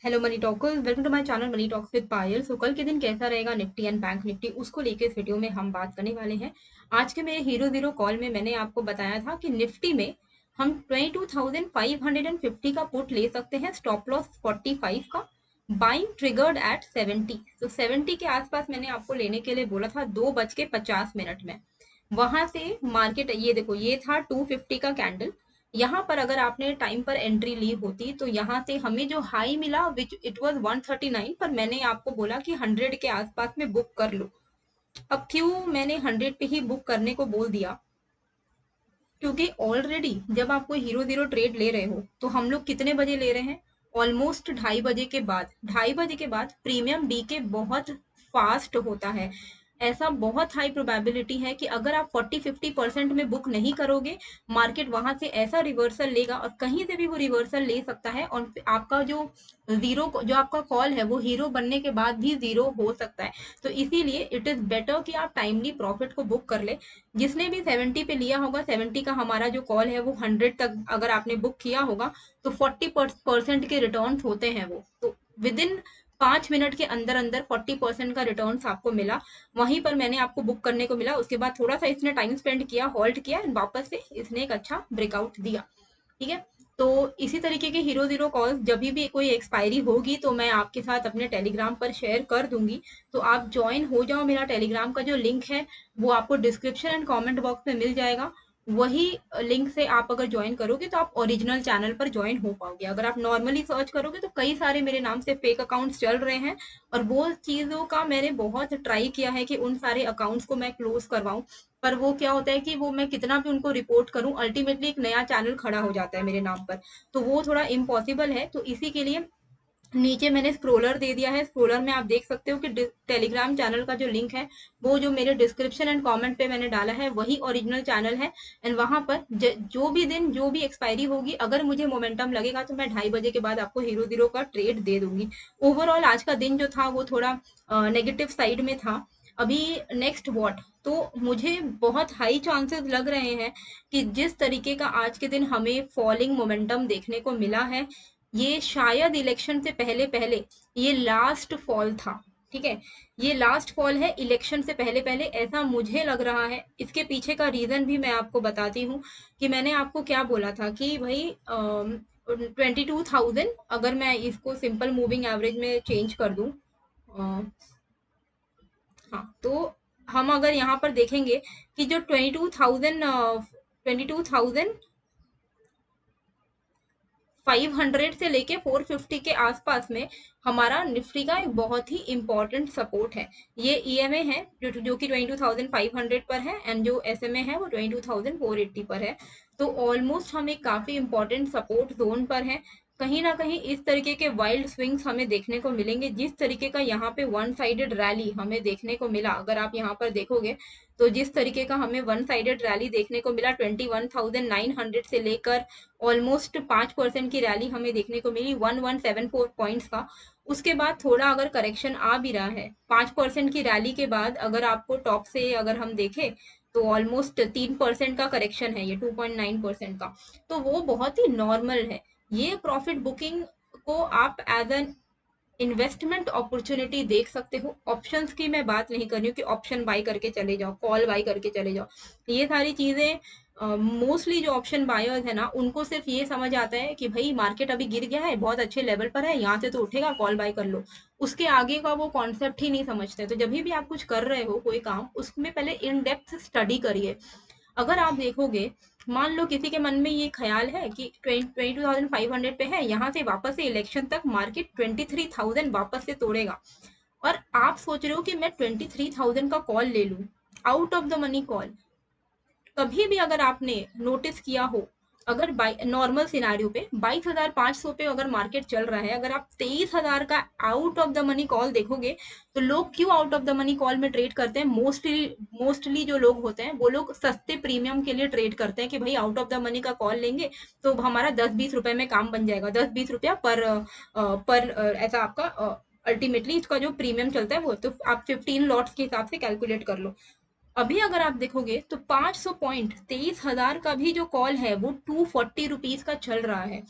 Hello money talkers, welcome to my channel Money Talks with Payal. So कल के दिन कैसा रहेगा निफ्टी एंड बैंक निफ्टी, उसको लेके इस वीडियो में हम बात करने वाले हैं। आज के मेरे हीरो जीरो कॉल में मैंने आपको बताया था कि निफ्टी में हम 22,550 का पुट ले सकते हैं, स्टॉप लॉस 45 का, बाइंग ट्रिगर्ड एट 70। तो 70 के आसपास मैंने आपको लेने के लिए बोला था 2:50 में। वहां से मार्केट, ये देखो, ये था 250 का कैंडल। यहाँ पर अगर आपने टाइम पर एंट्री ली होती तो यहाँ से हमें जो हाई मिला विच इट वाज 139, पर मैंने आपको बोला कि 100 के आसपास में बुक कर लो। अब क्यों मैंने 100 पे ही बुक करने को बोल दिया? क्योंकि ऑलरेडी जब आप कोई हीरो जीरो ट्रेड ले रहे हो तो हम लोग कितने बजे ले रहे हैं? ऑलमोस्ट 2:30 बजे के बाद। 2:30 बजे के बाद प्रीमियम डीके बहुत फास्ट होता है। ऐसा बहुत हाई प्रोबेबिलिटी है कि अगर आप 40-50% में बुक नहीं करोगे, मार्केट वहां से ऐसा रिवर्सल लेगा और कहीं से भी वो रिवर्सल ले सकता है, और आपका जो जीरो, जो आपका कॉल है, वो हीरो बनने के बाद भी जीरो हो सकता है। तो इसीलिए इट इज बेटर कि आप टाइमली प्रॉफिट को बुक कर ले। जिसने भी 70 पे लिया होगा, 70 का हमारा जो कॉल है वो 100 तक अगर आपने बुक किया होगा तो 40% के रिटर्न होते हैं वो। तो विद इन 5 मिनट के अंदर अंदर 40% का रिटर्न आपको मिला। वहीं पर मैंने आपको बुक करने को मिला। उसके बाद थोड़ा सा इसने टाइम स्पेंड किया, होल्ड किया, एंड वापस से इसने एक अच्छा ब्रेकआउट दिया। ठीक है। तो इसी तरीके के हीरो जीरो कॉल्स जब भी कोई एक्सपायरी होगी तो मैं आपके साथ अपने टेलीग्राम पर शेयर कर दूंगी। तो आप ज्वाइन हो जाओ। मेरा टेलीग्राम का जो लिंक है वो आपको डिस्क्रिप्शन एंड कमेंट बॉक्स में मिल जाएगा। वही लिंक से आप अगर ज्वाइन करोगे तो आप ओरिजिनल चैनल पर ज्वाइन हो पाओगे। अगर आप नॉर्मली सर्च करोगे तो कई सारे मेरे नाम से फेक अकाउंट्स चल रहे हैं, और वो चीज़ों का मैंने बहुत ट्राई किया है कि उन सारे अकाउंट्स को मैं क्लोज करवाऊं। पर वो क्या होता है कि वो मैं कितना भी उनको रिपोर्ट करूं, अल्टीमेटली एक नया चैनल खड़ा हो जाता है मेरे नाम पर। तो वो थोड़ा इम्पॉसिबल है। तो इसी के लिए नीचे मैंने स्क्रोलर दे दिया है। स्क्रोलर में आप देख सकते हो कि टेलीग्राम चैनल का जो लिंक है वो जो मेरे डिस्क्रिप्शन एंड कमेंट पे मैंने डाला है वही ओरिजिनल चैनल है। एंड वहां पर जो भी दिन जो भी एक्सपायरी होगी, अगर मुझे मोमेंटम लगेगा तो मैं 2:30 बजे के बाद आपको हीरो जीरो का ट्रेड दे दूंगी। ओवरऑल आज का दिन जो था वो थोड़ा नेगेटिव साइड में था। अभी नेक्स्ट वॉट, तो मुझे बहुत हाई चांसेस लग रहे हैं कि जिस तरीके का आज के दिन हमें फॉलिंग मोमेंटम देखने को मिला है, ये शायद इलेक्शन से पहले पहले ये लास्ट फॉल था। ठीक है, ये लास्ट फॉल है इलेक्शन से पहले पहले, ऐसा मुझे लग रहा है। इसके पीछे का रीजन भी मैं आपको बताती हूँ कि मैंने आपको क्या बोला था कि भाई 22,000, अगर मैं इसको सिंपल मूविंग एवरेज में चेंज कर दूं, हाँ, तो हम अगर यहाँ पर देखेंगे कि जो 22,500 से लेके 450 के आसपास में हमारा निफ्टी का एक बहुत ही इंपॉर्टेंट सपोर्ट है। ये ईएमए है जो कि 22,500 पर है, एंड जो एसएमए है वो 22,480 पर है। तो ऑलमोस्ट हम एक काफी इंपॉर्टेंट सपोर्ट जोन पर है। कहीं ना कहीं इस तरीके के वाइल्ड स्विंग्स हमें देखने को मिलेंगे, जिस तरीके का यहाँ पे वन साइडेड रैली हमें देखने को मिला। अगर आप यहाँ पर देखोगे तो जिस तरीके का हमें वन साइडेड रैली देखने को मिला 21,900 से लेकर ऑलमोस्ट 5% की रैली हमें देखने को मिली 1174 पॉइंट्स का। उसके बाद थोड़ा अगर करेक्शन आ भी रहा है 5% की रैली के बाद, अगर आपको टॉप से अगर हम देखें तो ऑलमोस्ट 3% का करेक्शन है, ये 2.9% का। तो वो बहुत ही नॉर्मल है। ये प्रॉफिट बुकिंग को आप एज एन इन्वेस्टमेंट अपॉर्चुनिटी देख सकते हो। ऑप्शंस की मैं बात नहीं कर रही हूँ कि ऑप्शन बाय करके चले जाओ, कॉल बाय करके चले जाओ। ये सारी चीजें मोस्टली जो ऑप्शन बायर्स है ना, उनको सिर्फ ये समझ आता है कि भाई मार्केट अभी गिर गया है, बहुत अच्छे लेवल पर है, यहाँ से तो उठेगा, कॉल बाय कर लो। उसके आगे का वो कॉन्सेप्ट ही नहीं समझते। तो जब भी आप कुछ कर रहे हो कोई काम, उसमें पहले इन डेप्थ स्टडी करिए। अगर आप देखोगे, मान लो किसी के मन में ये ख्याल है कि 22,500 पे है, यहाँ से वापस से इलेक्शन तक मार्केट 23,000 वापस से तोड़ेगा, और आप सोच रहे हो कि मैं 23,000 का कॉल ले लूं, out of the money call. कभी भी अगर आपने नोटिस किया हो, अगर नॉर्मल सिनारियो पे 22,500 पे अगर मार्केट चल रहा है, अगर आप 23,000 का out of the money call देखोगे, तो लोग क्यों out of the money call में ट्रेड करते हैं? मोस्टली जो लोग होते हैं वो लोग सस्ते प्रीमियम के लिए ट्रेड करते हैं कि भाई आउट ऑफ द मनी का कॉल लेंगे तो हमारा 10-20 रुपए में काम बन जाएगा, 10-20 रुपया पर ऐसा आपका अल्टीमेटली इसका जो प्रीमियम चलता है वो। तो आप 15 लॉट्स के हिसाब से कैलकुलेट कर लो। अभी अगर आप देखोगे तो 500 पॉइंट, 23,000 का भी जो कॉल है वो 240 रुपीज का चल रहा है।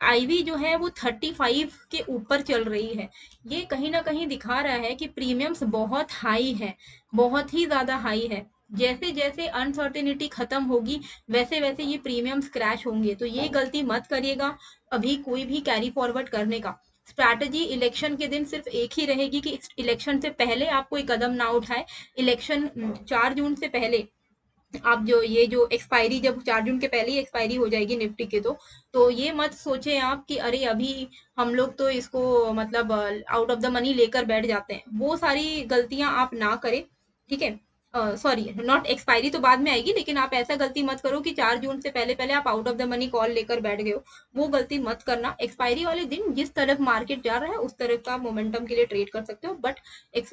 आईवी जो है वो 35 के ऊपर चल रही है। ये कहीं ना कहीं दिखा रहा है कि प्रीमियम्स बहुत हाई है, बहुत ही ज्यादा हाई है। जैसे जैसे अनसर्टेनिटी खत्म होगी वैसे वैसे ये प्रीमियम्स क्रैश होंगे, तो ये गलती मत करिएगा अभी कोई भी कैरी फॉरवर्ड करने का। स्ट्रैटेजी इलेक्शन के दिन सिर्फ एक ही रहेगी कि इलेक्शन से पहले आप कोई कदम ना उठाए। इलेक्शन 4 जून से पहले आप जो एक्सपायरी, जब 4 जून के पहले ही एक्सपायरी हो जाएगी निफ्टी के, तो ये मत सोचे आप कि अरे अभी हम लोग तो इसको मतलब आउट ऑफ द मनी लेकर बैठ जाते हैं। वो सारी गलतियां आप ना करें, ठीक है। सॉरी, नॉट एक्सपायरी तो बाद में आएगी, लेकिन आप ऐसा गलती मत करो कि 4 जून से पहले पहले आप out of the money call लेकर बैठ गए हो। वो गलती मत करना। एक्सपायरी वाले दिन जिस तरफ मार्केट जा रहा है उस तरफ का मोमेंटम के लिए ट्रेड कर सकते हो, बट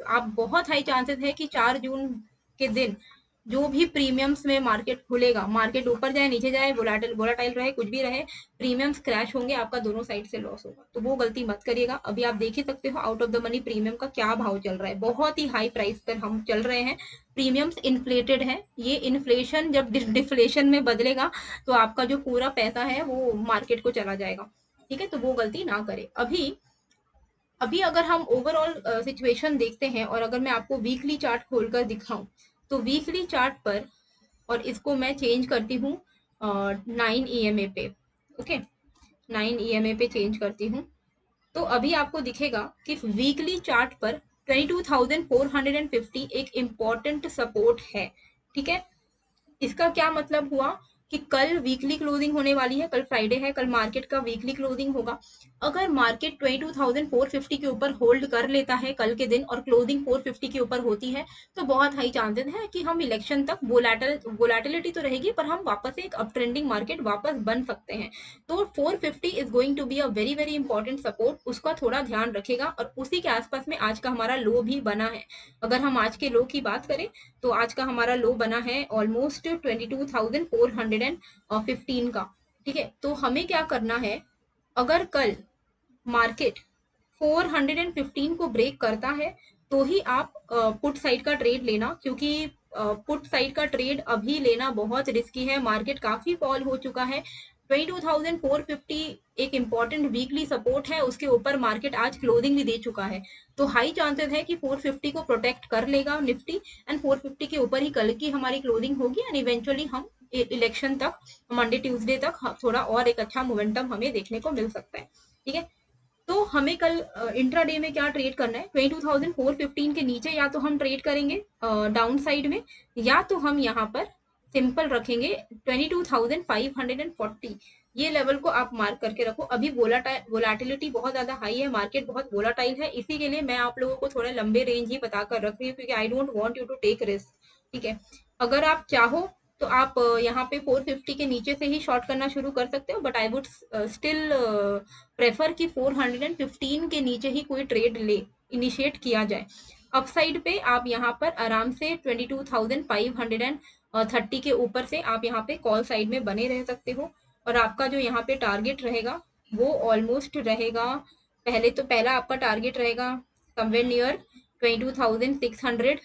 आप बहुत हाई चांसेस है कि 4 जून के दिन जो भी प्रीमियम्स में मार्केट खुलेगा, मार्केट ऊपर जाए नीचे जाए, वोलाटाइल रहे, कुछ भी रहे, प्रीमियम्स क्रैश होंगे, आपका दोनों साइड से लॉस होगा। तो वो गलती मत करिएगा। अभी आप देख ही सकते हो out of the money premium का क्या भाव चल रहा है, बहुत ही हाई प्राइस पर हम चल रहे हैं। प्रीमियम्स इन्फ्लेटेड है। ये इन्फ्लेशन जब डिफ्लेशन में बदलेगा तो आपका जो पूरा पैसा है वो मार्केट को चला जाएगा, ठीक है। तो वो गलती ना करे। अभी अभी अगर हम ओवरऑल सिचुएशन देखते हैं और अगर मैं आपको वीकली चार्ट खोलकर दिखाऊं, तो वीकली चार्ट पर, और इसको मैं चेंज करती हूँ 9 EMA पे, ओके, 9 EMA पे चेंज करती हूँ। तो अभी आपको दिखेगा कि वीकली चार्ट पर 22,450 एक इम्पॉर्टेंट सपोर्ट है, ठीक है। इसका क्या मतलब हुआ कि कल वीकली क्लोजिंग होने वाली है, कल फ्राइडे है, कल मार्केट का वीकली क्लोजिंग होगा। अगर मार्केट 22,450 के ऊपर होल्ड कर लेता है कल के दिन और क्लोजिंग 450 के ऊपर होती है, तो बहुत हाई चांसेस है कि हम इलेक्शन तक वोलेटिलिटी तो रहेगी पर हम वापस एक अप ट्रेंडिंग मार्केट वापस बन सकते हैं। तो 450 is going to be a very very important support, उसका थोड़ा ध्यान रखेगा। और उसी के आसपास में आज का हमारा लो भी बना है। अगर हम आज के लो की बात करें तो आज का हमारा लो बना है ऑलमोस्ट 22,415 का, ठीक है। तो हमें क्या करना है, अगर कल मार्केट 415 को ब्रेक करता है तो ही आप पुट साइड का ट्रेड लेना, क्योंकि पुट साइड का ट्रेड अभी लेना बहुत रिस्की है। मार्केट काफी फॉल हो चुका है। 22,450 एक इंपॉर्टेंट वीकली सपोर्ट है, उसके ऊपर मार्केट आज क्लोजिंग भी दे चुका है। तो हाई चांसेस है कि 450 को प्रोटेक्ट कर लेगा निफ्टी, एंड 450 के ऊपर ही कल की हमारी क्लोजिंग होगी, एंड इवेंचुअली हम इलेक्शन तक, मंडे ट्यूसडे तक थोड़ा और एक अच्छा मोमेंटम हमें देखने को मिल सकता है, ठीक है। तो हमें कल इंट्राडे में क्या ट्रेड करना है, 22,415 के नीचे या तो हम ट्रेड करेंगे डाउन साइड में, या तो हम यहाँ पर सिंपल रखेंगे 22,540। ये लेवल को आप मार्क करके रखो। अभी वोलाटिलिटी बहुत ज्यादा हाई है, मार्केट बहुत वोलाटाइल है, इसी के लिए मैं आप लोगों को थोड़ा लंबे रेंज ही बताकर रख रही हूँ, क्योंकि I don't want you to take risk, ठीक है। अगर आप चाहो तो आप यहाँ पे 450 के नीचे से ही शॉर्ट करना शुरू कर सकते हो, but I would still prefer कि 415 के नीचे ही कोई ट्रेड ले इनिशिएट किया जाए। अपसाइड पे आप यहाँ पर आराम से 22,530 के ऊपर से आप यहाँ पे कॉल साइड में बने रह सकते हो। और आपका जो यहाँ पे टारगेट रहेगा वो ऑलमोस्ट रहेगा, पहला आपका टारगेट रहेगा समवेयर नियर 22,600,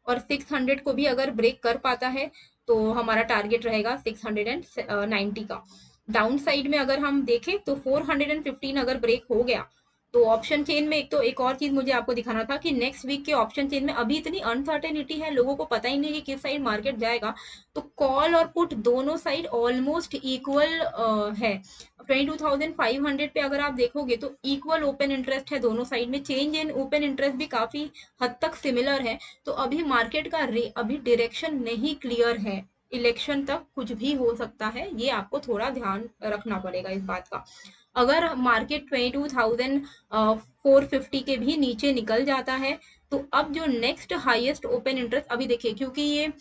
और 600 को भी अगर ब्रेक कर पाता है तो हमारा टारगेट रहेगा 690 का। डाउन साइड में अगर हम देखें तो 415 अगर ब्रेक हो गया तो ऑप्शन चेन में, एक और चीज मुझे आपको दिखाना था कि नेक्स्ट वीक के ऑप्शन चेन में अभी इतनी अनसर्टेनिटी है, लोगों को पता ही नहीं कि किस साइड मार्केट जाएगा। तो कॉल और पुट दोनों साइड ऑलमोस्ट इक्वल है। 22,500 पे अगर आप देखोगे तो इक्वल ओपन इंटरेस्ट है दोनों साइड में, चेंज इन ओपन इंटरेस्ट भी काफी हद तक सिमिलर है। तो अभी मार्केट का अभी डायरेक्शन नहीं क्लियर है, इलेक्शन तक कुछ भी हो सकता है, ये आपको थोड़ा ध्यान रखना पड़ेगा इस बात का। अगर मार्केट 22,450 के भी नीचे निकल जाता है तो अब जो नेक्स्ट हाईएस्ट ओपन इंटरेस्ट, अभी देखिए क्योंकि ये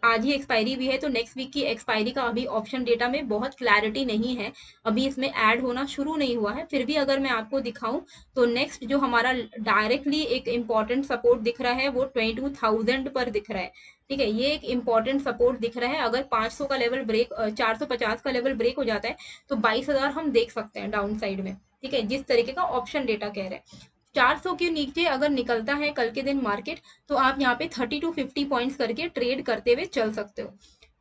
आज ही एक्सपायरी भी है, तो नेक्स्ट वीक की एक्सपायरी का अभी ऑप्शन डेटा में बहुत क्लैरिटी नहीं है, अभी इसमें ऐड होना शुरू नहीं हुआ है। फिर भी अगर मैं आपको दिखाऊं तो नेक्स्ट जो हमारा डायरेक्टली एक इम्पॉर्टेंट सपोर्ट दिख रहा है वो 22,000 पर दिख रहा है, ठीक है। ये एक इम्पॉर्टेंट सपोर्ट दिख रहा है। अगर 500 का लेवल ब्रेक 450 का लेवल ब्रेक हो जाता है तो 22,000 हम देख सकते हैं डाउन साइड में, ठीक है, जिस तरीके का ऑप्शन डेटा कह रहे हैं। 400 के नीचे अगर निकलता है कल के दिन मार्केट तो आप यहाँ पे 30 to 50 पॉइंट्स करके ट्रेड करते हुए चल सकते हो।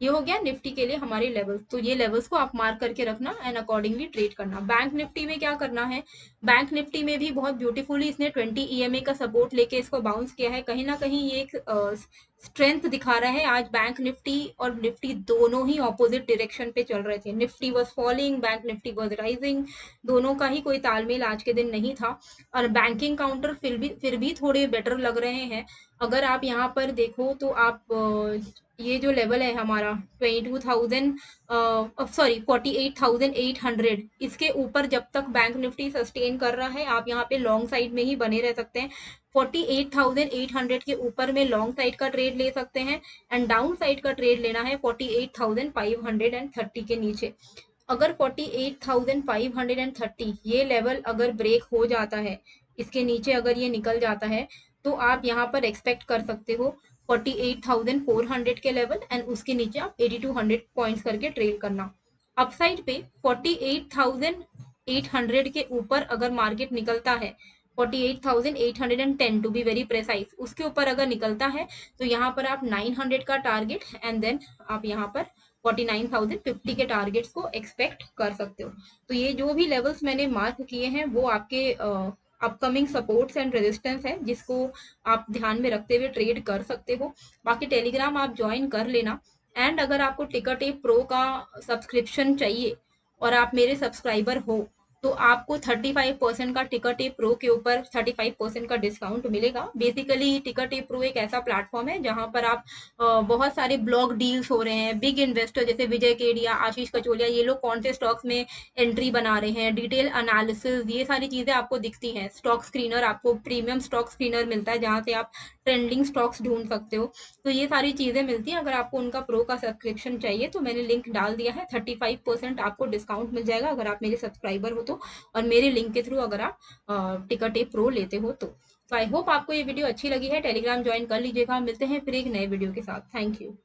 ये हो गया निफ्टी के लिए हमारे लेवल्स। तो ये लेवल्स को आप मार्क करके रखना एंड अकॉर्डिंगली ट्रेड करना। बैंक निफ्टी में क्या करना है, बैंक निफ्टी में भी बहुत ब्यूटीफुली इसने 20 ईएमए का सपोर्ट लेके इसको बाउंस किया है। कहीं ना कहीं ये एक स्ट्रेंथ दिखा रहा है। आज बैंक निफ्टी और निफ्टी दोनों ही ऑपोजिट डायरेक्शन पे चल रहे थे। Nifty was falling, bank Nifty was rising, दोनों का ही कोई तालमेल आज के दिन नहीं था। और बैंकिंग काउंटर फिर भी थोड़े बेटर लग रहे हैं। अगर आप यहाँ पर देखो तो आप ये जो लेवल है हमारा 22,000 सॉरी 48,800, इसके ऊपर जब तक बैंक निफ्टी सस्टेन कर रहा है आप यहाँ पे लॉन्ग साइड में ही बने रह सकते हैं। 48,800 के ऊपर में लॉन्ग साइड का ट्रेड ले सकते हैं एंड डाउन साइड का ट्रेड लेना है 48,530 के नीचे। अगर 48,530 ये लेवल अगर ब्रेक हो जाता है, इसके नीचे अगर ये निकल जाता है, तो आप यहाँ पर एक्सपेक्ट कर सकते हो 48,400 के लेवल एंड उसके नीचे आप 8,200 पॉइंट्स करके ट्रेड करना। अपसाइड पे 48,800 के ऊपर अगर मार्केट निकलता है, 48,810 टू बी वेरी प्रेसाइज, उसके ऊपर अगर निकलता है तो यहाँ पर आप 900 का टारगेट एंड देन आप यहाँ पर 49,050 के टारगेट्स को एक्सपेक्ट कर सकते हो। तो ये जो भी लेवल्स मैंने मार्क किए हैं वो आपके अपकमिंग सपोर्ट्स एंड रेजिस्टेंस है, जिसको आप ध्यान में रखते हुए ट्रेड कर सकते हो। बाकी टेलीग्राम आप ज्वाइन कर लेना एंड अगर आपको टिकट ए प्रो का सब्सक्रिप्शन चाहिए और आप मेरे सब्सक्राइबर हो तो आपको 35% का टिकट ए प्रो के ऊपर 35% का डिस्काउंट मिलेगा। बेसिकली टिकट ए प्रो एक ऐसा प्लेटफॉर्म है जहां पर आप बहुत सारे ब्लॉक डील्स हो रहे हैं। बिग इन्वेस्टर जैसे विजय केडिया, आशीष कचोलिया, ये लोग कौन से स्टॉक्स में एंट्री बना रहे हैं, डिटेल एनालिसिस, ये सारी चीजें आपको दिखती हैं। स्टॉक स्क्रीनर, आपको प्रीमियम स्टॉक स्क्रीनर मिलता है जहां से आप ट्रेंडिंग स्टॉक्स ढूंढ सकते हो। तो ये सारी चीजें मिलती हैं। अगर आपको उनका प्रो का सब्सक्रिप्शन चाहिए तो मैंने लिंक डाल दिया है, 35% आपको डिस्काउंट मिल जाएगा अगर आप मेरे सब्सक्राइबर हो तो, और मेरे लिंक के थ्रू अगर आप टिकट ए प्रो लेते हो तो आई होप आपको ये वीडियो अच्छी लगी है। टेलीग्राम ज्वाइन कर लीजिएगा। मिलते हैं फिर एक नए वीडियो के साथ। Thank you.